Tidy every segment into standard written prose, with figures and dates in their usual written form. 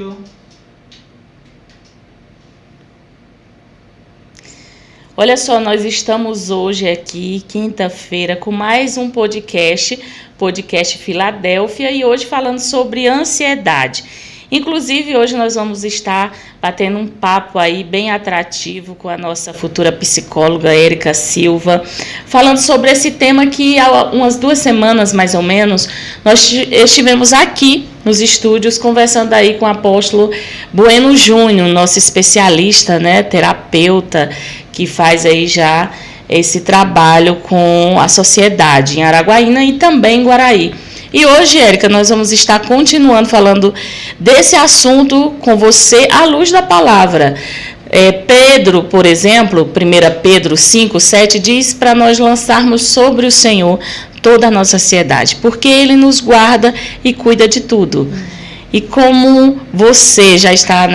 estúdio. Olha só, nós estamos hoje aqui, quinta-feira, com mais um podcast Filadélfia, e hoje falando sobre ansiedade. Inclusive, hoje nós vamos estar batendo um papo aí bem atrativo com a nossa futura psicóloga, Érica Silva, falando sobre esse tema que há umas 2 semanas, mais ou menos, nós estivemos aqui nos estúdios conversando aí com o apóstolo Bueno Júnior, nosso especialista, né, terapeuta, que faz aí já esse trabalho com a sociedade em Araguaína e também em Guaraí. E hoje, Érica, nós vamos estar continuando falando desse assunto com você à luz da palavra. Pedro, por exemplo, 1 Pedro 5:7, diz para nós lançarmos sobre o Senhor toda a nossa ansiedade, porque Ele nos guarda e cuida de tudo. E como você já está,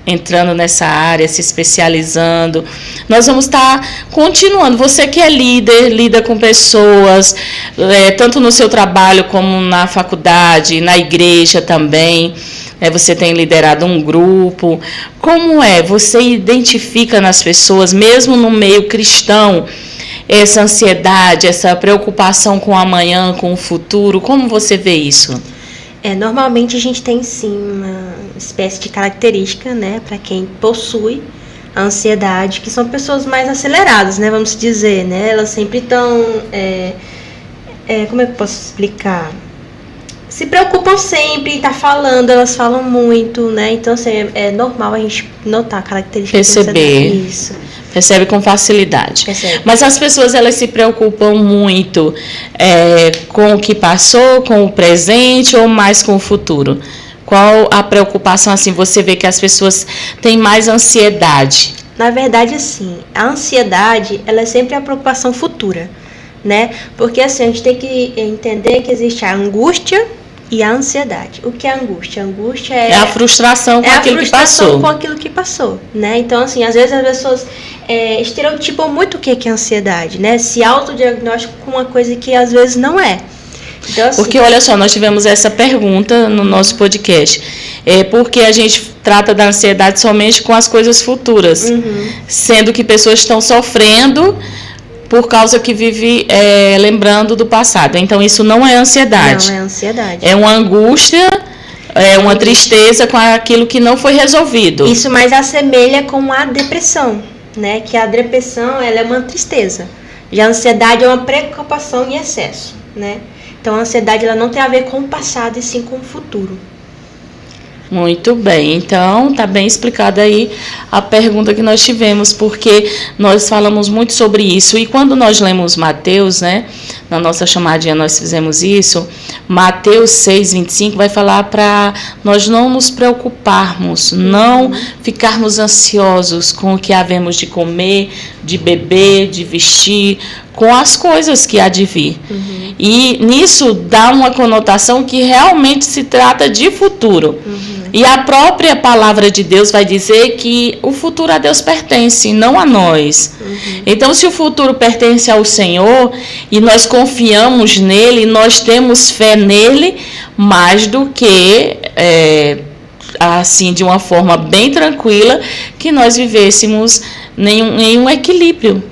entrando nessa área, se especializando, nós vamos estar continuando. Você que é líder, lida com pessoas, tanto no seu trabalho como na faculdade, na igreja também, você tem liderado um grupo. Como você identifica nas pessoas, mesmo no meio cristão, essa ansiedade, essa preocupação com o amanhã, com o futuro? Como você vê isso? Normalmente a gente tem sim uma espécie de característica, para quem possui a ansiedade, que são pessoas mais aceleradas, vamos dizer, elas sempre estão, como é que eu posso explicar? Se preocupam sempre, tá falando, elas falam muito, então assim, é normal a gente notar características. Perceber. Isso. Percebe com facilidade. Percebe. Mas as pessoas, elas se preocupam muito com o que passou, com o presente ou mais com o futuro? Qual a preocupação, assim, você vê que as pessoas têm mais ansiedade? Na verdade, assim, a ansiedade, ela é sempre a preocupação futura, Porque, assim, a gente tem que entender que existe a angústia e a ansiedade. O que é a angústia? A angústia é a frustração com aquilo que passou. Com aquilo que passou, Então, assim, às vezes as pessoas estereotipam muito o que é ansiedade, Se autodiagnosticam com uma coisa que às vezes não é. Então, assim, porque, olha só, nós tivemos essa pergunta no nosso podcast. Porque a gente trata da ansiedade somente com as coisas futuras, sendo que pessoas estão sofrendo por causa que vive lembrando do passado. Então, isso não é ansiedade. Não é ansiedade. É uma angústia, uma tristeza com aquilo que não foi resolvido. Isso mais assemelha com a depressão, Que a depressão, ela é uma tristeza. Já a ansiedade é uma preocupação em excesso, Então, a ansiedade, ela não tem a ver com o passado, e sim com o futuro. Muito bem, então está bem explicada aí a pergunta que nós tivemos, porque nós falamos muito sobre isso, e quando nós lemos Mateus, na nossa chamadinha nós fizemos isso, Mateus 6:25 vai falar para nós não nos preocuparmos, não ficarmos ansiosos com o que havemos de comer, de beber, de vestir, com as coisas que há de vir. E nisso dá uma conotação que realmente se trata de futuro. E a própria palavra de Deus vai dizer que o futuro a Deus pertence, não a nós. Então, se o futuro pertence ao Senhor e nós confiamos nele, nós temos fé nele, mais do que, assim, de uma forma bem tranquila, que nós vivêssemos em um equilíbrio,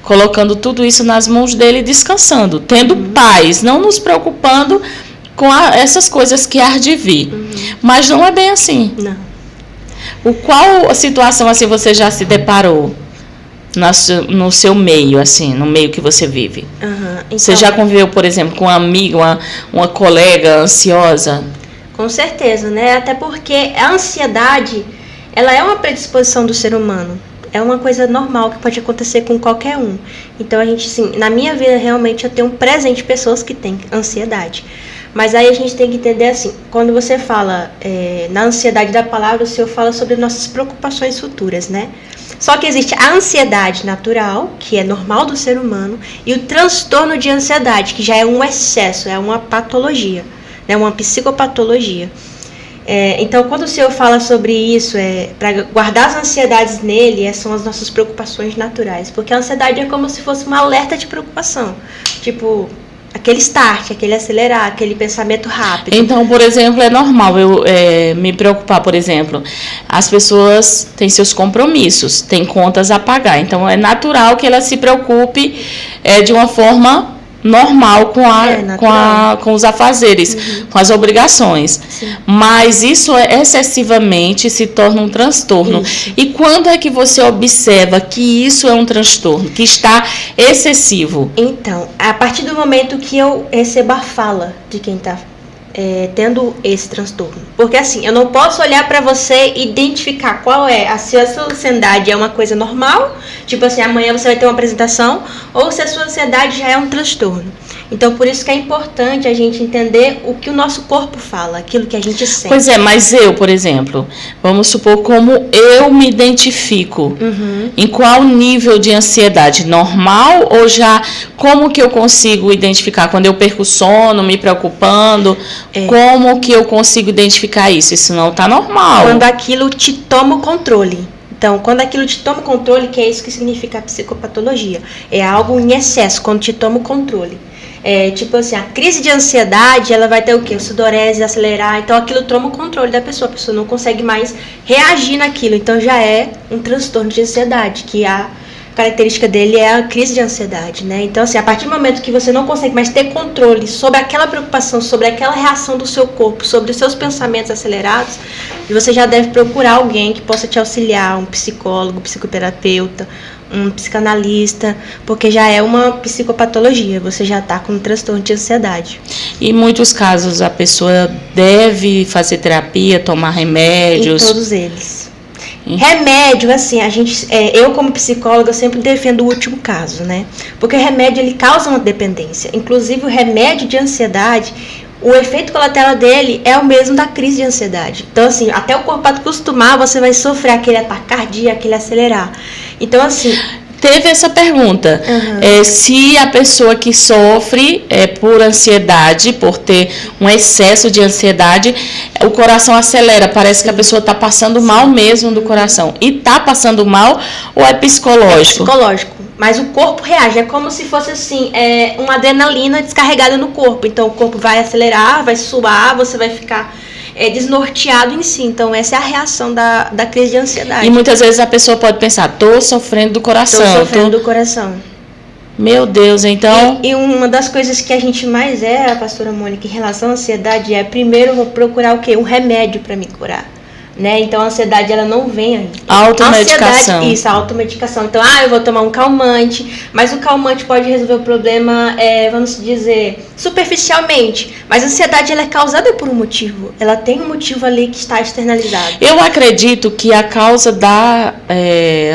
colocando tudo isso nas mãos dele e descansando, tendo paz, não nos preocupando com essas coisas que há de vir. Mas não é bem assim. Não. Qual situação assim você já se deparou no seu meio, assim, no meio que você vive? Então, você já conviveu, por exemplo, com uma amiga, uma colega ansiosa? Com certeza, Até porque a ansiedade, ela é uma predisposição do ser humano. É uma coisa normal que pode acontecer com qualquer um. Então, a gente, assim, na minha vida, realmente, eu tenho presente pessoas que têm ansiedade. Mas aí a gente tem que entender assim, quando você fala na ansiedade da palavra, o Senhor fala sobre nossas preocupações futuras, Só que existe a ansiedade natural, que é normal do ser humano, e o transtorno de ansiedade, que já é um excesso, é uma patologia, uma psicopatologia. Então, quando o Senhor fala sobre isso, para guardar as ansiedades nele, são as nossas preocupações naturais. Porque a ansiedade é como se fosse um alerta de preocupação. Tipo, aquele start, aquele acelerar, aquele pensamento rápido. Então, por exemplo, é normal eu me preocupar, por exemplo, as pessoas têm seus compromissos, têm contas a pagar, então é natural que ela se preocupe de uma forma normal com os afazeres, com as obrigações. Sim. Mas isso excessivamente se torna um transtorno. Isso. E quando é que você observa que isso é um transtorno, que está excessivo? Então, a partir do momento que eu recebo a fala de quem está tendo esse transtorno. Porque assim, eu não posso olhar para você e identificar qual é, se a sua ansiedade é uma coisa normal, tipo assim, amanhã você vai ter uma apresentação, ou se a sua ansiedade já é um transtorno. Então, por isso que é importante a gente entender o que o nosso corpo fala, aquilo que a gente sente. Pois é, mas eu, por exemplo, vamos supor como eu me identifico. Em qual nível de ansiedade? Normal ou já como que eu consigo identificar? Quando eu perco o sono, me preocupando, como que eu consigo identificar isso? Isso não está normal. Quando aquilo te toma o controle. Então, quando aquilo te toma o controle, que é isso que significa a psicopatologia. É algo em excesso, quando te toma o controle. Tipo assim, a crise de ansiedade, ela vai ter o quê? O sudorese, acelerar, então aquilo toma o controle da pessoa, a pessoa não consegue mais reagir naquilo, então já é um transtorno de ansiedade, que a característica dele é a crise de ansiedade, né? Então assim, a partir do momento que você não consegue mais ter controle sobre aquela preocupação, sobre aquela reação do seu corpo, sobre os seus pensamentos acelerados, você já deve procurar alguém que possa te auxiliar, um psicólogo, psicoterapeuta, um psicanalista, porque já é uma psicopatologia, você já está com um transtorno de ansiedade. Em muitos casos a pessoa deve fazer terapia, tomar remédios? Em todos eles. Remédio, assim, eu como psicóloga sempre defendo o último caso, né? Porque o remédio ele causa uma dependência. Inclusive o remédio de ansiedade, o efeito colateral dele é o mesmo da crise de ansiedade. Então, assim, até o corpo acostumar, você vai sofrer aquele ataque cardíaco, aquele acelerar. Então, assim... Teve essa pergunta, se a pessoa que sofre por ansiedade, por ter um excesso de ansiedade, o coração acelera, parece que a pessoa está passando mal mesmo do coração. E está passando mal ou é psicológico? É psicológico, mas o corpo reage, é como se fosse assim, uma adrenalina descarregada no corpo. Então o corpo vai acelerar, vai suar, você vai ficar... desnorteado em si. Então essa é a reação da crise de ansiedade. E muitas vezes a pessoa pode pensar, tô sofrendo do coração. Tô sofrendo do coração. Meu Deus, então... E uma das coisas que a gente mais pastora Mônica, em relação à ansiedade, primeiro eu vou procurar o quê? Um remédio para me curar. Né? Então a ansiedade ela não vem aí. Automedicação. Isso, a automedicação. Então, eu vou tomar um calmante, mas o calmante pode resolver o problema, vamos dizer, superficialmente. Mas a ansiedade ela é causada por um motivo. Ela tem um motivo ali que está externalizado. Eu acredito que a causa da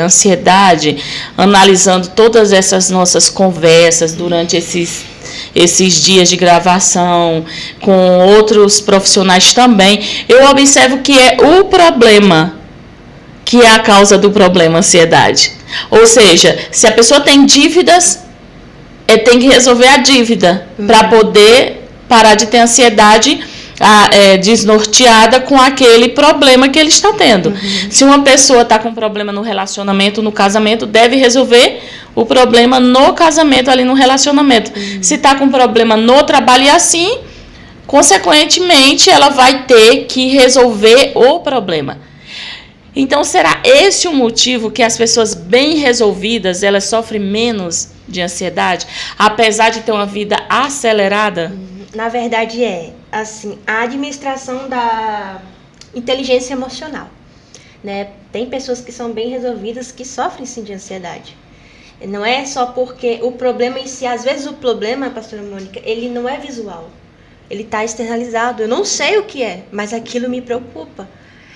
ansiedade, analisando todas essas nossas conversas durante esses dias de gravação com outros profissionais também, eu observo que é o problema que é a causa do problema ansiedade. Ou seja, se a pessoa tem dívidas, tem que resolver a dívida para poder parar de ter ansiedade desnorteada com aquele problema que ele está tendo. Se uma pessoa está com problema no relacionamento, no casamento, deve resolver o problema no casamento, ali no relacionamento. Se está com problema no trabalho e assim, consequentemente, ela vai ter que resolver o problema. Então, será esse o motivo que as pessoas bem resolvidas, elas sofrem menos de ansiedade, apesar de ter uma vida acelerada? Na verdade assim, a administração da inteligência emocional, né? Tem pessoas que são bem resolvidas que sofrem sim de ansiedade. Não é só porque o problema em si, às vezes o problema, pastora Mônica, ele não é visual, ele está externalizado. Eu não sei o que é, mas aquilo me preocupa.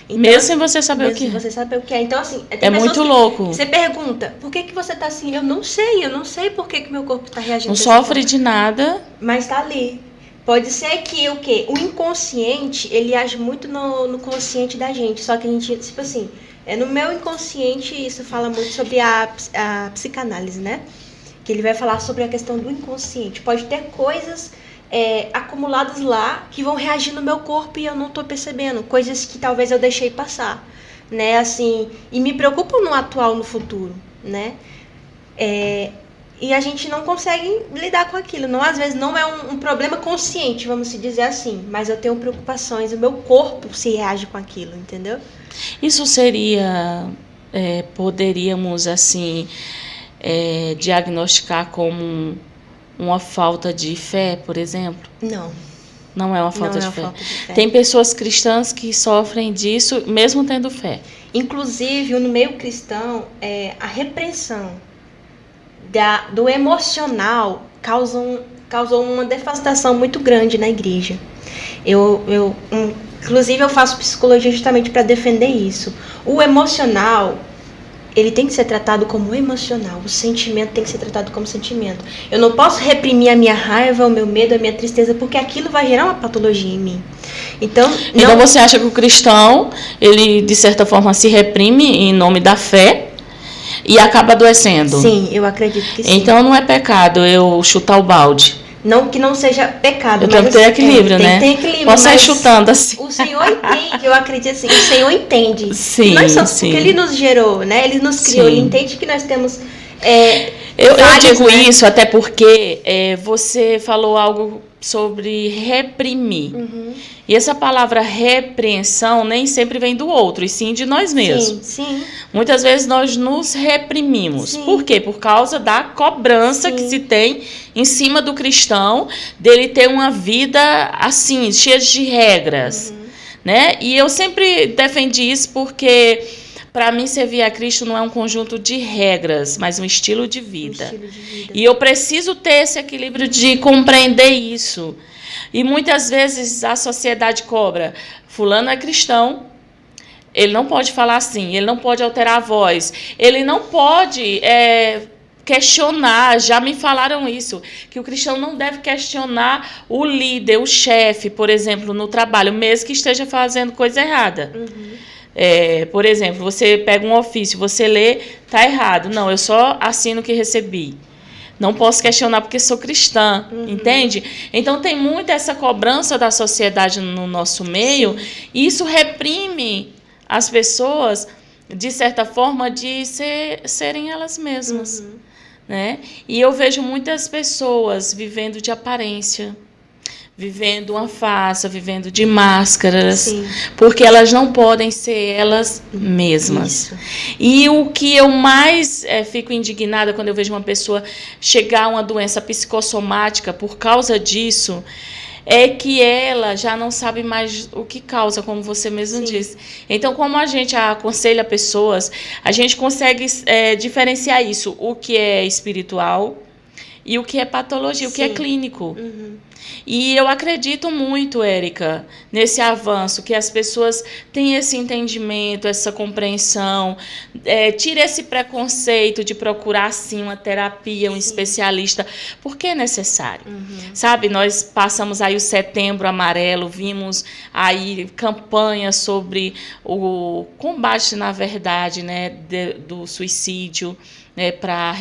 Então, mesmo sem você saber o que é. Mesmo sem você saber o que é. Então, assim, é muito louco. Você pergunta, por que você tá assim? Eu não sei por que meu corpo tá reagindo. Não sofre de nada. Mas tá ali. Pode ser que o quê? O inconsciente, ele age muito no consciente da gente. Só que a gente, tipo assim, no meu inconsciente, isso fala muito sobre a psicanálise, né? Que ele vai falar sobre a questão do inconsciente. Pode ter coisas acumuladas lá que vão reagir no meu corpo e eu não tô percebendo. Coisas que talvez eu deixei passar, né? Assim, e me preocupam no atual, no futuro, né? e a gente não consegue lidar com aquilo. Não, às vezes não é um problema consciente, vamos se dizer assim, mas eu tenho preocupações, o meu corpo se reage com aquilo, entendeu? Isso seria, poderíamos assim, diagnosticar como uma falta de fé, por exemplo? Não. Não é uma falta, Não é de, fé. Falta de fé. Tem pessoas cristãs que sofrem disso, mesmo tendo fé. Inclusive, no meio cristão, a repressão do emocional causou uma devastação muito grande na igreja. Inclusive, eu faço psicologia justamente para defender isso. O emocional, ele tem que ser tratado como emocional. O sentimento tem que ser tratado como sentimento. Eu não posso reprimir a minha raiva, o meu medo, a minha tristeza, porque aquilo vai gerar uma patologia em mim. Então você acha que o cristão, ele de certa forma se reprime em nome da fé e acaba adoecendo? Sim, eu acredito que sim. Então não é pecado eu chutar o balde? Não que não seja pecado, eu tenho que ter equilíbrio, né? Tem equilíbrio, posso sair chutando assim. O Senhor entende, eu acredito assim, o Senhor entende. Sim, nós somos, sim. Porque Ele nos gerou, né? Ele nos criou, Sim. Ele entende que nós temos eu digo, né? isso até porque você falou algo sobre reprimir. Uhum. E essa palavra repreensão nem sempre vem do outro, e sim de nós mesmos. Sim. Muitas vezes nós nos reprimimos. Sim. Por quê? Por causa da cobrança Sim. que se tem em cima do cristão, dele ter uma vida assim, cheia de regras. Uhum. Né? E eu sempre defendi isso porque, para mim, servir a Cristo não é um conjunto de regras, mas um estilo de vida. E eu preciso ter esse equilíbrio de compreender isso. E muitas vezes a sociedade cobra, fulano é cristão, ele não pode falar assim, ele não pode alterar a voz, ele não pode questionar, já me falaram isso, que o cristão não deve questionar o líder, o chefe, por exemplo, no trabalho, mesmo que esteja fazendo coisa errada. Uhum. Por exemplo, você pega um ofício, você lê, está errado. Não, eu só assino o que recebi. Não posso questionar porque sou cristã, entende? Então, tem muito essa cobrança da sociedade no nosso meio, e isso reprime as pessoas, de certa forma, de serem elas mesmas. Né? E eu vejo muitas pessoas vivendo de aparência, vivendo uma farsa, vivendo de máscaras, Sim. porque elas não podem ser elas mesmas. Isso. E o que eu mais fico indignada quando eu vejo uma pessoa chegar a uma doença psicossomática por causa disso, é que ela já não sabe mais o que causa, como você mesmo disse. Então, como a gente aconselha pessoas, a gente consegue diferenciar isso, o que é espiritual e o que é patologia, o que é clínico. E eu acredito muito, Érica, nesse avanço, que as pessoas têm esse entendimento, essa compreensão, tira esse preconceito de procurar, sim, uma terapia, um especialista, porque é necessário. Sabe, nós passamos aí o Setembro Amarelo, vimos aí campanhas sobre o combate, na verdade, né, do suicídio, para,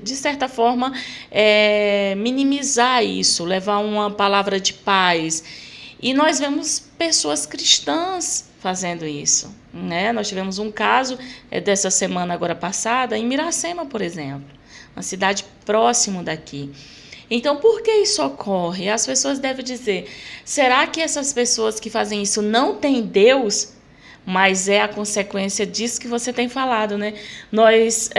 de certa forma, minimizar isso, levar uma palavra de paz. E nós vemos pessoas cristãs fazendo isso. Né? Nós tivemos um caso dessa semana agora passada, em Miracema, por exemplo, uma cidade próximo daqui. Então, por que isso ocorre? As pessoas devem dizer, será que essas pessoas que fazem isso não têm Deus? Mas é a consequência disso que você tem falado, né? Nós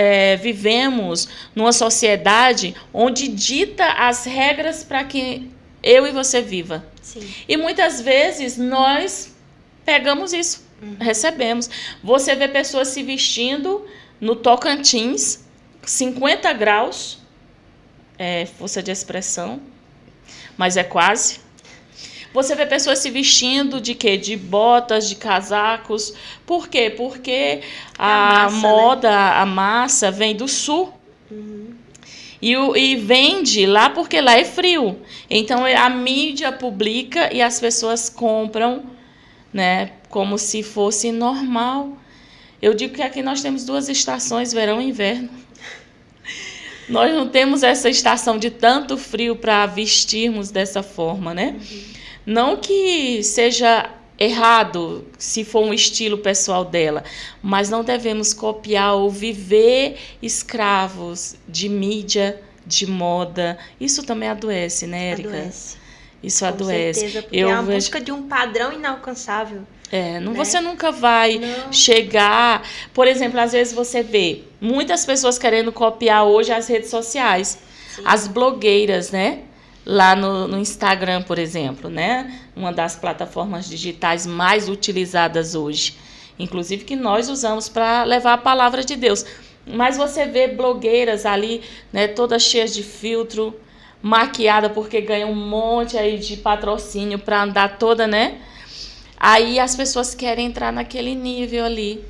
vivemos numa sociedade onde dita as regras para que eu e você viva. Sim. E muitas vezes nós pegamos isso, recebemos. Você vê pessoas se vestindo no Tocantins, 50 graus, força de expressão, mas é quase. Você vê pessoas se vestindo de quê? De botas, de casacos. Por quê? Porque a moda, né? A massa vem do sul. E vende lá porque lá é frio. Então a mídia publica e as pessoas compram, né, como se fosse normal. Eu digo que aqui nós temos 2 estações, verão e inverno. Nós não temos essa estação de tanto frio para vestirmos dessa forma, né? Não que seja errado se for um estilo pessoal dela, mas não devemos copiar ou viver escravos de mídia, de moda. Isso também adoece, né, Érica? Adoece. Isso Com adoece. certeza, porque é uma busca de um padrão inalcançável. Né? Você nunca vai Não. chegar... Por exemplo, às vezes você vê muitas pessoas querendo copiar hoje as redes sociais. Sim. As blogueiras, né? Lá no Instagram, por exemplo, né? Uma das plataformas digitais mais utilizadas hoje. Inclusive que nós usamos para levar a palavra de Deus. Mas você vê blogueiras ali, né? Todas cheias de filtro, maquiada porque ganham um monte aí de patrocínio para andar toda, né? Aí as pessoas querem entrar naquele nível ali,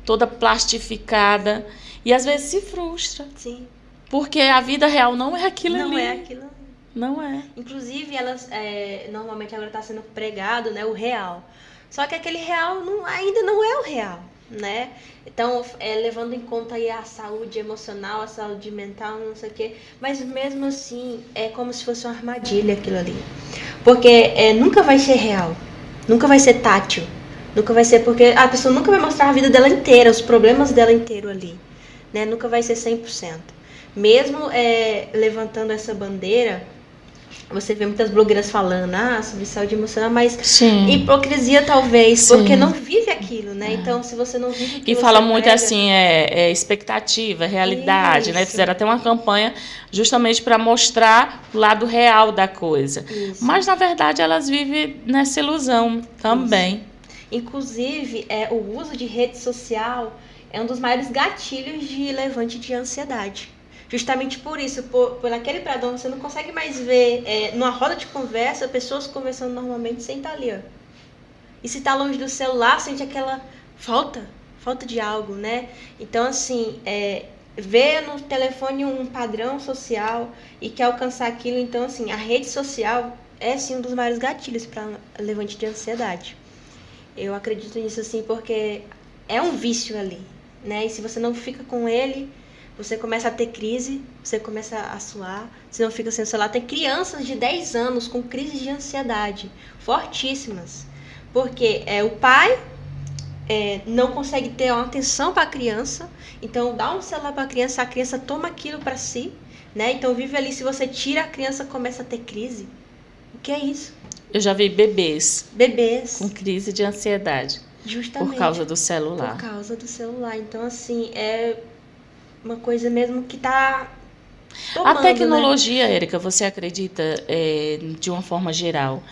toda plastificada, e às vezes se frustra. Sim. Porque a vida real não é aquilo ali. Não é aquilo. Não é. Inclusive, elas normalmente agora está sendo pregado, né, o real. Só que aquele real ainda não é o real, né? Então, levando em conta aí a saúde emocional, a saúde mental, não sei o quê. Mas mesmo assim, é como se fosse uma armadilha aquilo ali. Porque nunca vai ser real. Nunca vai ser tátil. Nunca vai ser porque a pessoa nunca vai mostrar a vida dela inteira, os problemas dela inteiro ali. Né? Nunca vai ser 100%. Mesmo levantando essa bandeira, você vê muitas blogueiras falando sobre saúde emocional, mas Sim. hipocrisia talvez, Sim. porque não vive aquilo, né? Então, se você não vive o que E você fala muito prega, assim, expectativa, realidade, né? Isso. Fizeram até uma campanha justamente para mostrar o lado real da coisa. Isso. Mas, na verdade, elas vivem nessa ilusão também. Isso. Inclusive, o uso de rede social é um dos maiores gatilhos de levante de ansiedade. Justamente por isso, por aquele pradão, você não consegue mais ver, numa roda de conversa, pessoas conversando normalmente sem estar ali, ó. E se está longe do celular, sente aquela falta de algo, né? Então, assim, ver no telefone um padrão social e quer alcançar aquilo. Então, assim, a rede social é, sim, um dos maiores gatilhos para levante de ansiedade. Eu acredito nisso, assim, porque é um vício ali, né? E se você não fica com ele, você começa a ter crise, você começa a suar, você não fica sem o celular. Tem crianças de 10 anos com crises de ansiedade fortíssimas. Porque o pai não consegue ter uma atenção para a criança, então dá um celular para a criança toma aquilo para si, né? Então vive ali, se você tira a criança, começa a ter crise. O que é isso? Eu já vi bebês com crise de ansiedade. Justamente. Por causa do celular. Por causa do celular. Então, assim, é uma coisa mesmo que tá tomando, a tecnologia, né? Érica, você acredita, de uma forma geral,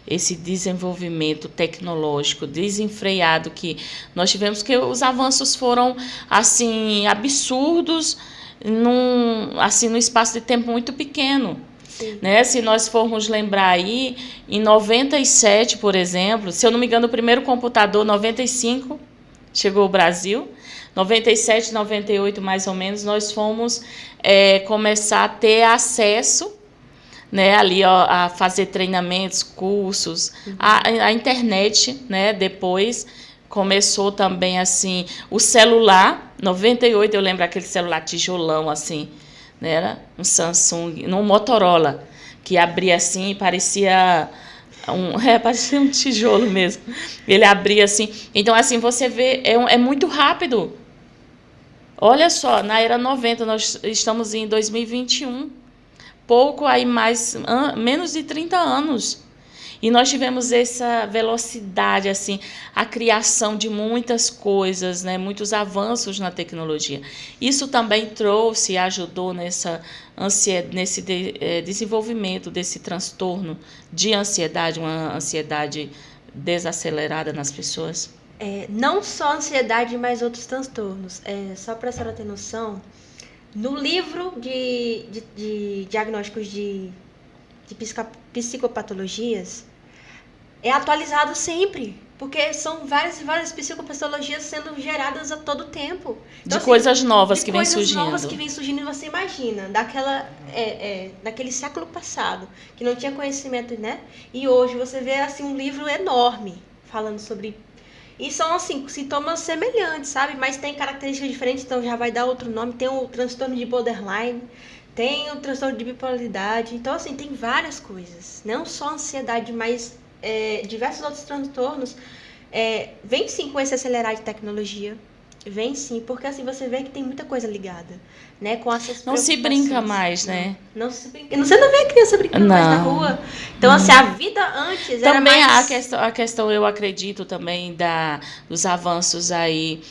esse desenvolvimento tecnológico desenfreado que nós tivemos, que os avanços foram assim absurdos no espaço de tempo muito pequeno. Né? Se nós formos lembrar aí, em 97, por exemplo, se eu não me engano, o primeiro computador, 95, chegou ao Brasil. 97, 98, mais ou menos, nós fomos começar a ter acesso, né, ali, ó, a fazer treinamentos, cursos, a internet, né, depois começou também, assim, o celular. 98, eu lembro aquele celular tijolão, assim, né, era um Samsung, um Motorola, que abria assim e parecia parecia um tijolo mesmo. Ele abria assim. Então, assim, você vê, é muito rápido. Olha só, na era 90, nós estamos em 2021. Pouco aí menos de 30 anos. E nós tivemos essa velocidade, assim, a criação de muitas coisas, né, muitos avanços na tecnologia. Isso também trouxe e ajudou nesse desenvolvimento desse transtorno de ansiedade, uma ansiedade desacelerada nas pessoas? Não só ansiedade, mas outros transtornos. Só para a senhora ter noção, no livro de diagnósticos de psicopatologias, é atualizado sempre, porque são várias e várias psicopatologias sendo geradas a todo tempo. Então, de coisas novas que vêm surgindo. Coisas novas que vêm surgindo, e você imagina, daquele século passado, que não tinha conhecimento, né? E hoje você vê assim, um livro enorme falando sobre... E são, assim, sintomas semelhantes, sabe? Mas tem características diferentes, então já vai dar outro nome. Tem o transtorno de borderline, tem o transtorno de bipolaridade. Então, assim, tem várias coisas. Não só ansiedade, mas diversos outros transtornos, vem sim com esse acelerar de tecnologia. Vem sim, porque assim você vê que tem muita coisa ligada, né? Com essas Não se brinca mais, né? Não se brinca. Você não vê a criança brincando mais na rua. Então, assim, a vida antes era Também mais... a questão, eu acredito também dos avanços aí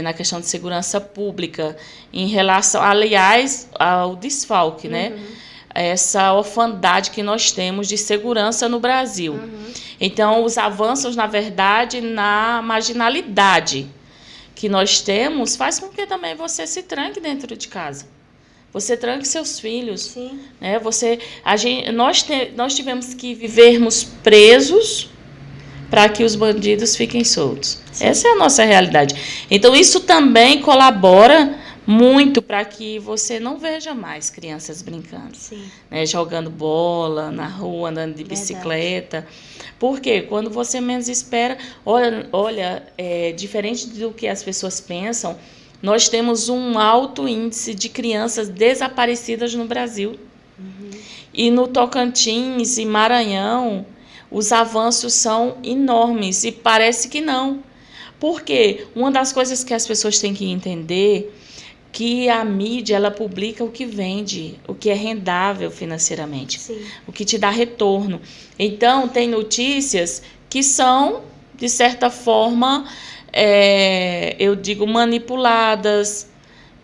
na questão de segurança pública, em relação, aliás, ao desfalque, né? Essa orfandade que nós temos de segurança no Brasil. Então, os avanços, na verdade, na marginalidade que nós temos, faz com que também você se tranque dentro de casa. Você tranque seus filhos. Sim. Né? Nós tivemos que vivermos presos para que os bandidos fiquem soltos. Sim. Essa é a nossa realidade. Então, isso também colabora muito para que você não veja mais crianças brincando. Sim. Né? Jogando bola na rua, andando de bicicleta. Porque quando você menos espera, olha, diferente do que as pessoas pensam, nós temos um alto índice de crianças desaparecidas no Brasil. E no Tocantins e Maranhão, os avanços são enormes e parece que não. Porque uma das coisas que as pessoas têm que entender que a mídia, ela publica o que vende, o que é rendável financeiramente, Sim. o que te dá retorno. Então, tem notícias que são, de certa forma, eu digo, manipuladas.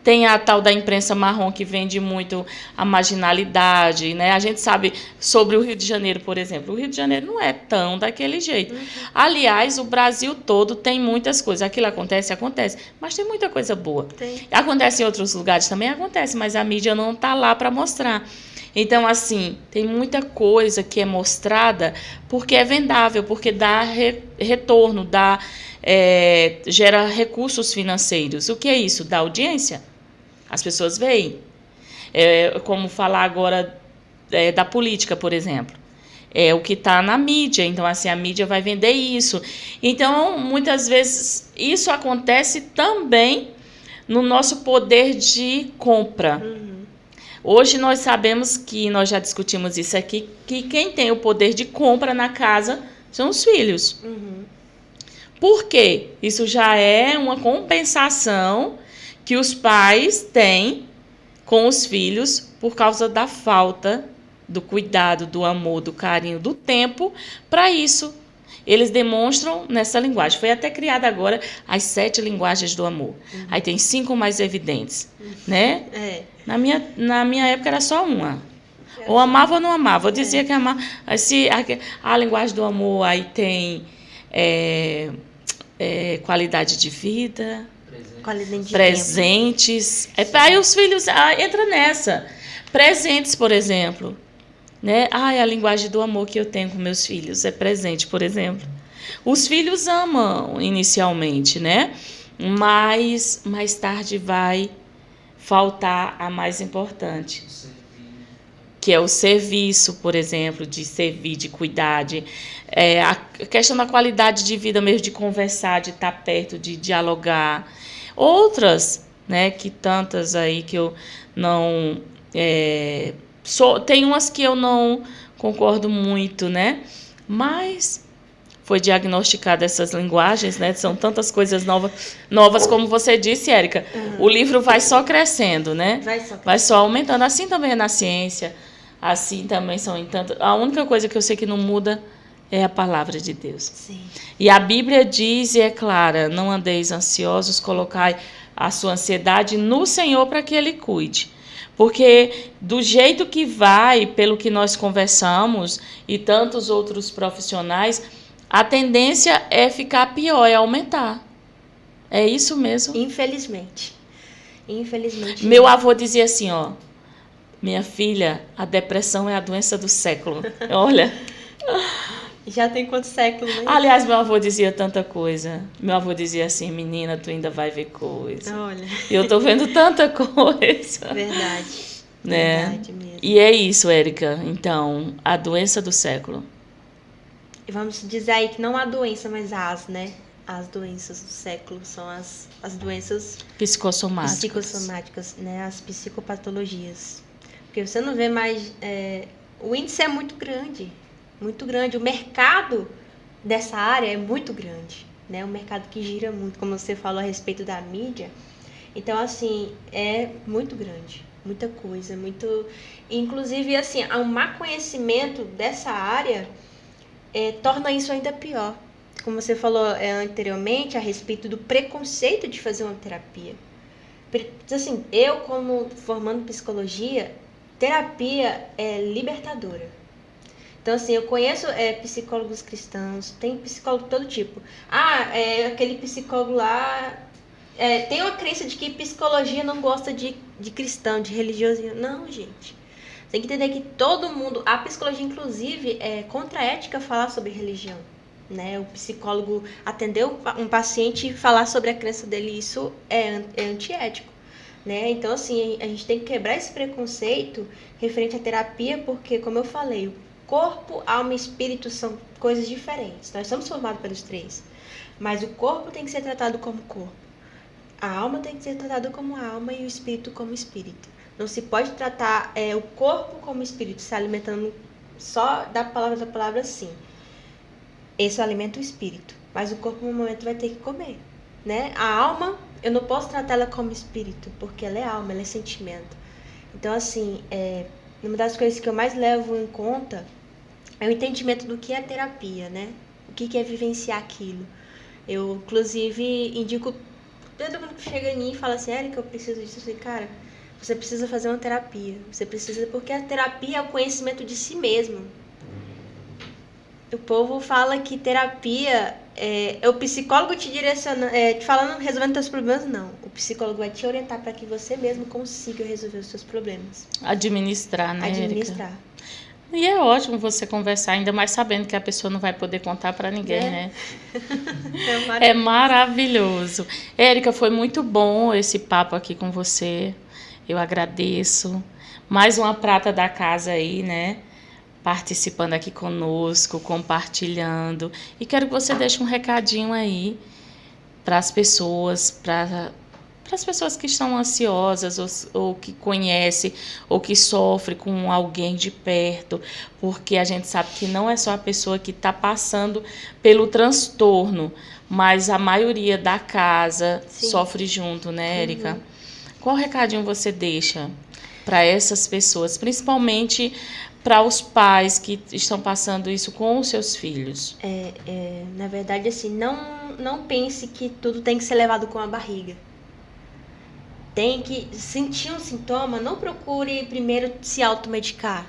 Tem a tal da imprensa marrom que vende muito a marginalidade, né? A gente sabe sobre o Rio de Janeiro, por exemplo. O Rio de Janeiro não é tão daquele jeito. Aliás, o Brasil todo tem muitas coisas. Aquilo acontece, mas tem muita coisa boa. Tem. Acontece em outros lugares também, acontece, mas a mídia não está lá para mostrar. Então, assim, tem muita coisa que é mostrada porque é vendável, porque dá retorno, gera recursos financeiros. O que é isso? Dá audiência. As pessoas veem. Como falar agora da política, por exemplo. É o que está na mídia. Então, assim, a mídia vai vender isso. Então, muitas vezes, isso acontece também no nosso poder de compra. Hoje nós sabemos que, nós já discutimos isso aqui, que quem tem o poder de compra na casa são os filhos. Por quê? Isso já é uma compensação que os pais têm com os filhos por causa da falta do cuidado, do amor, do carinho, do tempo para isso. Eles demonstram nessa linguagem. Foi até criada agora as 7 linguagens do amor. Aí tem 5 mais evidentes, né? Na minha época era só uma. Ou amava ou não amava. Eu dizia que amava. A linguagem do amor aí tem qualidade de vida, presentes. Aí os filhos entram nessa. Presentes, por exemplo. Né? A linguagem do amor que eu tenho com meus filhos é presente, por exemplo. Os filhos amam inicialmente, né? Mas mais tarde vai faltar a mais importante, que é o serviço, por exemplo, de servir, de cuidar, a questão da qualidade de vida mesmo, de conversar, de estar perto, de dialogar. Outras, né, que tantas aí que eu não... tem umas que eu não concordo muito, né? Mas foi diagnosticada essas linguagens, né? São tantas coisas novas como você disse, Érica. O livro vai só crescendo, né? Vai só aumentando. Assim também é na ciência. Assim também são em tanto. A única coisa que eu sei que não muda é a palavra de Deus. Sim. E a Bíblia diz, e é clara, não andeis ansiosos, colocai a sua ansiedade no Senhor para que Ele cuide. Porque do jeito que vai, pelo que nós conversamos, e tantos outros profissionais, a tendência é ficar pior, é aumentar. É isso mesmo? Infelizmente. Meu avô dizia assim, ó, minha filha, a depressão é a doença do século. Olha. Já tem quantos séculos, né? Aliás, meu avô dizia tanta coisa. Meu avô dizia assim, menina, tu ainda vai ver coisa. Olha. E eu tô vendo tanta coisa. Verdade. Né? Verdade mesmo. E é isso, Érica. Então, a doença do século. E vamos dizer aí que não há doença, mas né? As doenças do século são as doenças psicossomáticas, né? As psicopatologias. Porque você não vê mais... o índice é muito grande. muito grande. O mercado dessa área é muito grande, né? Um mercado que gira muito, como você falou a respeito da mídia. Então, assim, é muito grande, muita coisa, muito... Inclusive, assim, o má conhecimento dessa área torna isso ainda pior. Como você falou anteriormente, a respeito do preconceito de fazer uma terapia. Assim, eu, como formando psicologia, terapia é libertadora. Então, assim, eu conheço psicólogos cristãos, tem psicólogo de todo tipo. Aquele psicólogo lá... tem uma crença de que psicologia não gosta de cristão, de religioso. Não, gente. Tem que entender que todo mundo... A psicologia, inclusive, é contra-ética falar sobre religião. Né? O psicólogo atender um paciente e falar sobre a crença dele, isso é antiético. Né? Então, assim, a gente tem que quebrar esse preconceito referente à terapia, porque, como eu falei, o corpo, alma e espírito são coisas diferentes. Nós somos formados pelos três. Mas o corpo tem que ser tratado como corpo. A alma tem que ser tratada como alma e o espírito como espírito. Não se pode tratar o corpo como espírito, se alimentando só da palavra sim. Esse é o alimento do espírito. Mas o corpo, no momento, vai ter que comer. Né? A alma, eu não posso tratar ela como espírito, porque ela é alma, ela é sentimento. Então, assim, uma das coisas que eu mais levo em conta é o entendimento do que é terapia, né? O que é vivenciar aquilo. Eu, inclusive, indico todo mundo que chega em mim e fala assim, Érica, eu preciso disso. Eu falei, cara, você precisa fazer uma terapia. Você precisa, porque a terapia é o conhecimento de si mesmo. O povo fala que terapia é o psicólogo te direcionando, te falando, resolvendo seus problemas, não. O psicólogo vai te orientar para que você mesmo consiga resolver os seus problemas. Administrar, né, Administrar. Érica? E é ótimo você conversar, ainda mais sabendo que a pessoa não vai poder contar para ninguém, né? É maravilhoso. Érica, foi muito bom esse papo aqui com você. Eu agradeço. Mais uma prata da casa aí, né? Participando aqui conosco, compartilhando. E quero que você deixe um recadinho aí para as pessoas, para as pessoas que estão ansiosas ou que conhecem ou que sofrem com alguém de perto, porque a gente sabe que não é só a pessoa que está passando pelo transtorno, mas a maioria da casa sofre junto, né, Érica? Uhum. Qual recadinho você deixa para essas pessoas, principalmente para os pais que estão passando isso com os seus filhos? Na verdade, assim, não pense que tudo tem que ser levado com a barriga. Tem que sentir um sintoma, não procure primeiro se automedicar.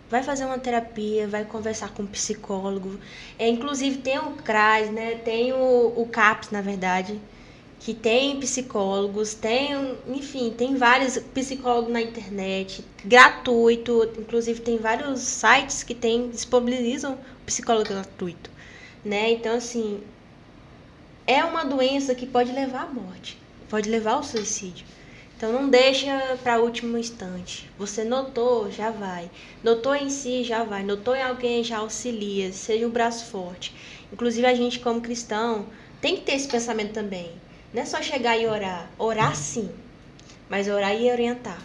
Vai fazer uma terapia, vai conversar com um psicólogo. Inclusive tem o CRAS, né? Tem o CAPS, na verdade, que tem psicólogos, enfim, tem vários psicólogos na internet, gratuito. Inclusive tem vários sites que disponibilizam psicólogo gratuito, né? Então, assim, é uma doença que pode levar à morte, pode levar ao suicídio. Então não deixa para o último instante. Você notou, já vai. Notou em si, já vai. Notou em alguém, já auxilia. Seja um braço forte. Inclusive a gente, como cristão, tem que ter esse pensamento também. Não é só chegar e orar. Orar sim, mas orar e orientar.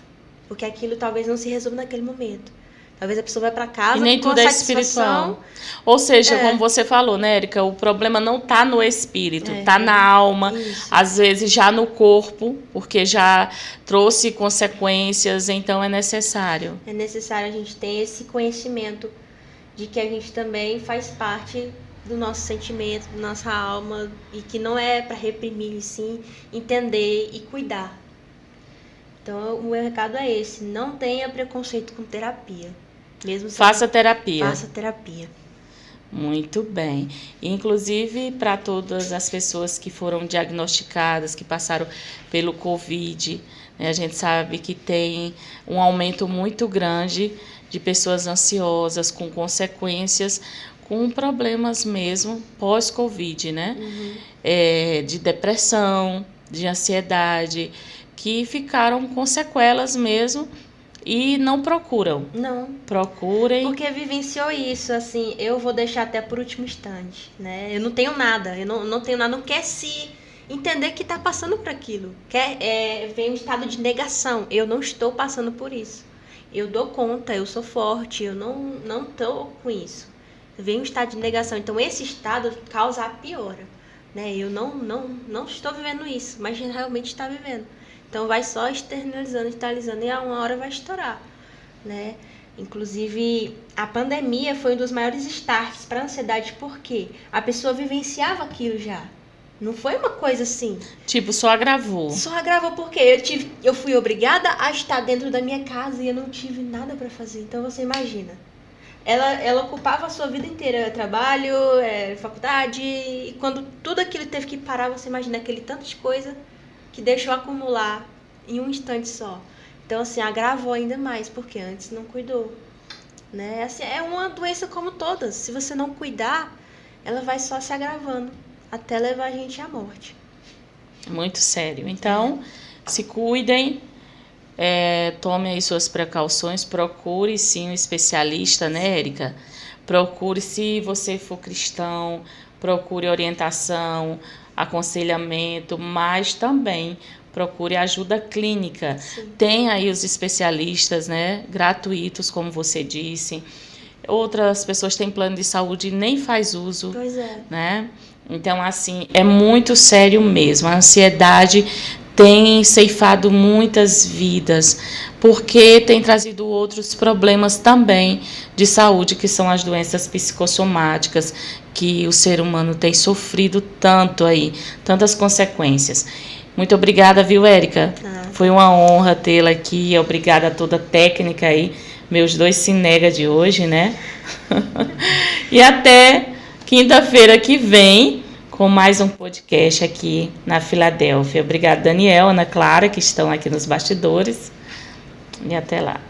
Porque aquilo talvez não se resolva naquele momento. Talvez a pessoa vai para casa e nem com tudo é espiritual. Ou seja, como você falou, né, Érica, o problema não está no espírito, está na alma, às vezes já no corpo, porque já trouxe consequências, então é necessário. É necessário a gente ter esse conhecimento de que a gente também faz parte do nosso sentimento, da nossa alma, e que não é para reprimir, sim entender e cuidar. Então, o meu recado é esse: não tenha preconceito com terapia. Faça terapia. Faça terapia. Muito bem. Inclusive, para todas as pessoas que foram diagnosticadas, que passaram pelo Covid, né, a gente sabe que tem um aumento muito grande de pessoas ansiosas, com consequências, com problemas mesmo pós-Covid, né? Uhum. De depressão, de ansiedade, que ficaram com sequelas mesmo. E não procuram. Não. Procurem. Porque vivenciou isso, assim, eu vou deixar até por último instante, né? Eu não tenho nada, não tenho nada, não quer se entender que está passando por aquilo. Vem um estado de negação, eu não estou passando por isso. Eu dou conta, eu sou forte, eu não estou com isso. vem um estado de negação. Então, esse estado causa a piora, né? Eu não estou vivendo isso, mas realmente está vivendo. Então, vai só externalizando, e a uma hora vai estourar, né? Inclusive, a pandemia foi um dos maiores starts para a ansiedade, porque a pessoa vivenciava aquilo já. Não foi uma coisa assim. Tipo, só agravou. Só agravou porque eu fui obrigada a estar dentro da minha casa e eu não tive nada para fazer. Então, você imagina. Ela ocupava a sua vida inteira, trabalho, faculdade, e quando tudo aquilo teve que parar, você imagina aquele tanto de coisa que deixou acumular em um instante só. Então, assim, agravou ainda mais, porque antes não cuidou, né? Assim, é uma doença como todas. Se você não cuidar, ela vai só se agravando, até levar a gente à morte. Muito sério. Então, se cuidem, tomem aí suas precauções, procure sim um especialista, né, Érica? Procure, se você for cristão, procure orientação, aconselhamento, mas também procure ajuda clínica. Sim. Tem aí os especialistas, né, gratuitos, como você disse. Outras pessoas têm plano de saúde e nem faz uso. Pois é. Né? Então, assim, é muito sério mesmo. A ansiedade tem ceifado muitas vidas, porque tem trazido outros problemas também de saúde, que são as doenças psicossomáticas, que o ser humano tem sofrido tanto aí, tantas consequências. Muito obrigada, viu, Érica? Foi uma honra tê-la aqui. Obrigada a toda a técnica aí, meus 2 Cinega de hoje, né? E até quinta-feira que vem, com mais um podcast aqui na Filadélfia. Obrigada, Daniel, Ana Clara, que estão aqui nos bastidores. E até lá.